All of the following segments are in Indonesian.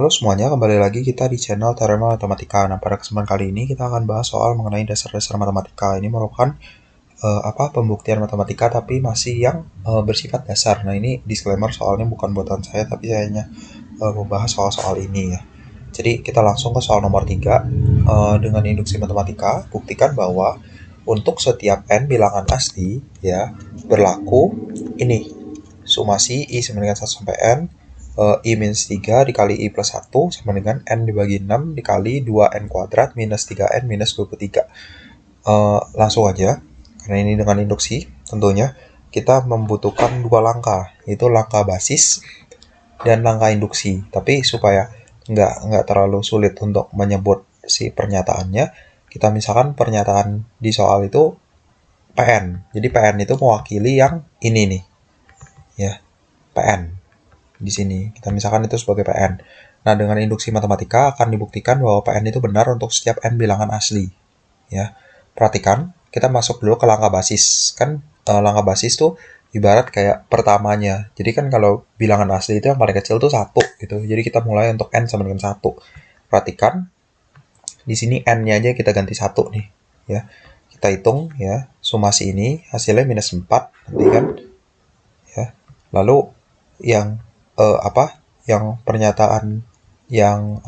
Halo semuanya, kembali lagi kita di channel Teorema Matematika. Nah, pada kesempatan kali ini kita akan bahas soal mengenai dasar-dasar matematika. Ini merupakan pembuktian matematika tapi masih yang bersifat dasar. Nah, ini disclaimer soalnya bukan buatan saya, tapi saya hanya membahas soal-soal ini ya. Jadi kita langsung ke soal nomor 3. Dengan induksi matematika, buktikan bahwa untuk setiap n bilangan asli ya berlaku ini sumasi I sama dengan 1 sampai n, I minus 3 dikali I plus 1 sama dengan N dibagi 6 dikali 2N kuadrat minus 3N minus 23. Langsung aja, karena ini dengan induksi, tentunya kita membutuhkan dua langkah, yaitu langkah basis dan langkah induksi. Tapi supaya nggak terlalu sulit untuk menyebut si pernyataannya, kita misalkan pernyataan di soal itu PN. Jadi PN itu mewakili yang ini nih, ya PN. Di sini kita misalkan itu sebagai PN. Nah, dengan induksi matematika akan dibuktikan bahwa PN itu benar untuk setiap n bilangan asli. Ya, perhatikan, kita masuk dulu ke langkah basis. Kan langkah basis tuh ibarat kayak pertamanya. Jadi kan kalau bilangan asli itu yang paling kecil tuh 1 gitu. Jadi kita mulai untuk n sama dengan 1. Perhatikan, di sini n-nya aja kita ganti 1 nih, ya. Kita hitung ya, sumasi ini hasilnya minus 4 nanti kan. Ya. Lalu yang yang pernyataan yang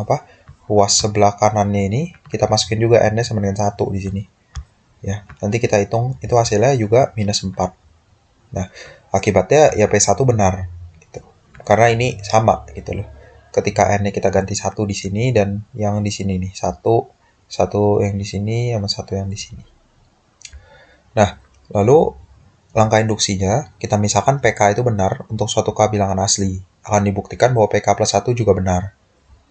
ruas sebelah kanannya ini kita masukin juga n-nya sama dengan 1 di sini. Ya, nanti kita hitung itu hasilnya juga minus 4. Nah, akibatnya ya P1 benar gitu. Karena ini sama gitu loh. Ketika n-nya kita ganti 1 di sini dan yang di sini nih, 1 yang di sini sama 1 yang di sini. Nah, lalu langkah induksinya, kita misalkan PK itu benar untuk suatu K bilangan asli. Akan dibuktikan bahwa PK plus 1 juga benar.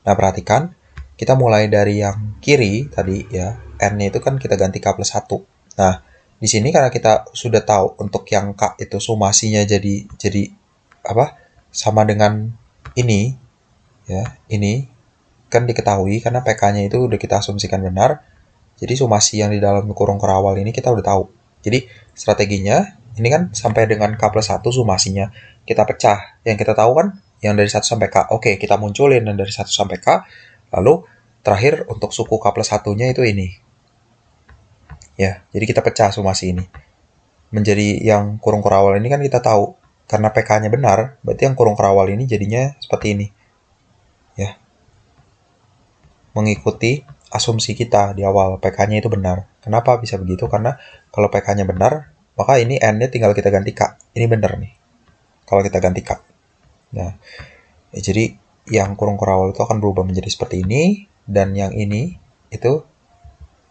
Nah, perhatikan, kita mulai dari yang kiri tadi ya, N-nya itu kan kita ganti K plus 1. Nah, di sini karena kita sudah tahu untuk yang K itu sumasinya jadi sama dengan ini, ya, ini kan diketahui karena PK-nya itu udah kita asumsikan benar. Jadi sumasi yang di dalam kurung kerawal ini kita udah tahu. Jadi strateginya ini kan sampai dengan K plus 1 sumasinya kita pecah. Yang kita tahu kan yang dari 1 sampai K. Oke, kita munculin yang dari 1 sampai K. Lalu terakhir untuk suku K plus 1-nya itu ini. Ya, jadi kita pecah sumasi ini. Menjadi yang kurung kerawal ini kan kita tahu. Karena PK-nya benar, berarti yang kurung kerawal ini jadinya seperti ini. Ya. Mengikuti asumsi kita di awal, PK-nya itu benar. Kenapa bisa begitu? Karena kalau PK-nya benar, maka ini N-nya tinggal kita ganti K. Ini benar nih. Kalau kita ganti K. Nah, jadi yang kurung kerawal itu akan berubah menjadi seperti ini. Dan yang ini itu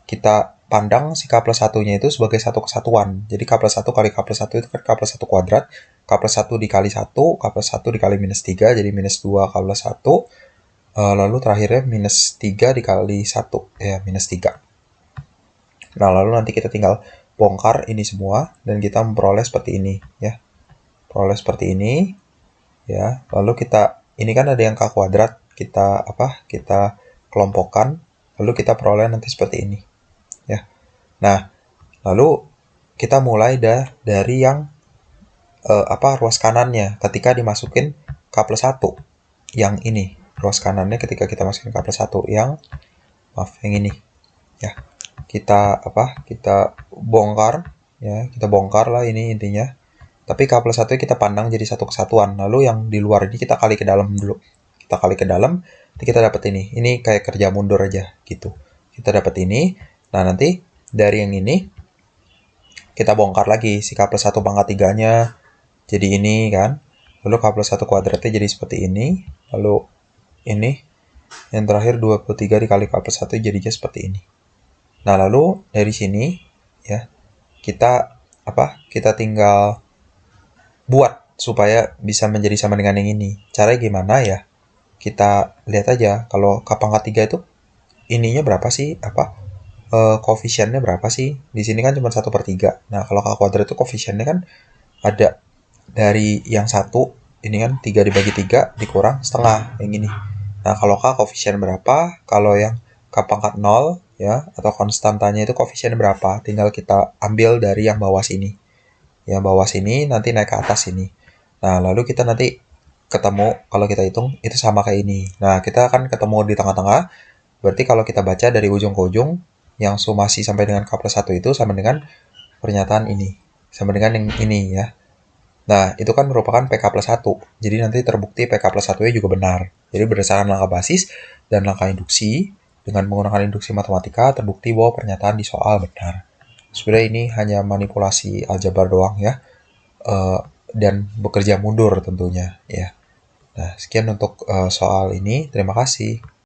kita pandang si K plus 1-nya itu sebagai satu kesatuan. Jadi K plus 1 kali K plus 1 itu kan K plus 1 kuadrat. K plus 1 dikali 1, K plus 1 dikali minus 3, jadi minus 2 K plus 1. Lalu terakhirnya minus 3 dikali 1, ya minus 3. Nah, lalu nanti kita tinggal bongkar ini semua dan kita memperoleh seperti ini, ya. Peroleh seperti ini, ya. Lalu ini kan ada yang K kuadrat, kita kelompokkan, lalu kita peroleh nanti seperti ini, ya. Nah, lalu kita mulai dari yang ruas kanannya ketika dimasukin K plus 1, yang ini. Ruas kanannya ketika kita masukin K plus 1 yang ini ya, kita bongkar ya, kita bongkar lah ini intinya, tapi K plus 1 kita pandang jadi satu kesatuan. Lalu yang di luar ini kita kali ke dalam dulu, kita kali ke dalam, nanti kita dapat ini kayak kerja mundur aja gitu, kita dapat ini. Nah, nanti dari yang ini kita bongkar lagi si K plus 1 pangkat 3-nya jadi ini kan, lalu K plus 1 kuadratnya jadi seperti ini, lalu ini yang terakhir 23 dikali K plus 1 jadinya seperti ini. Nah, lalu dari sini ya kita tinggal buat supaya bisa menjadi sama dengan yang ini. Caranya gimana ya? Kita lihat aja kalau K pangkat 3 itu ininya berapa sih? Koefisiennya berapa sih? Di sini kan cuma 1/3. Nah, kalau K kuadrat itu koefisiennya kan ada dari yang 1, ini kan 3 dibagi 3 dikurang setengah, yang ini. Nah, kalau K koefisien berapa? Kalau yang K pangkat 0 ya, atau konstantanya itu koefisien berapa? Tinggal kita ambil dari yang bawah sini. Yang bawah sini nanti naik ke atas sini. Nah, lalu kita nanti ketemu kalau kita hitung itu sama kayak ini. Nah, kita akan ketemu di tengah-tengah. Berarti kalau kita baca dari ujung ke ujung, yang sumasi sampai dengan K plus 1 itu sama dengan pernyataan ini. Sama dengan yang ini ya. Nah, itu kan merupakan PK plus 1. Jadi nanti terbukti PK plus 1-nya juga benar. Jadi berdasarkan langkah basis dan langkah induksi, dengan menggunakan induksi matematika, terbukti bahwa pernyataan di soal benar. Sebenarnya ini hanya manipulasi aljabar doang ya. Dan bekerja mundur tentunya ya. Nah, sekian untuk soal ini. Terima kasih.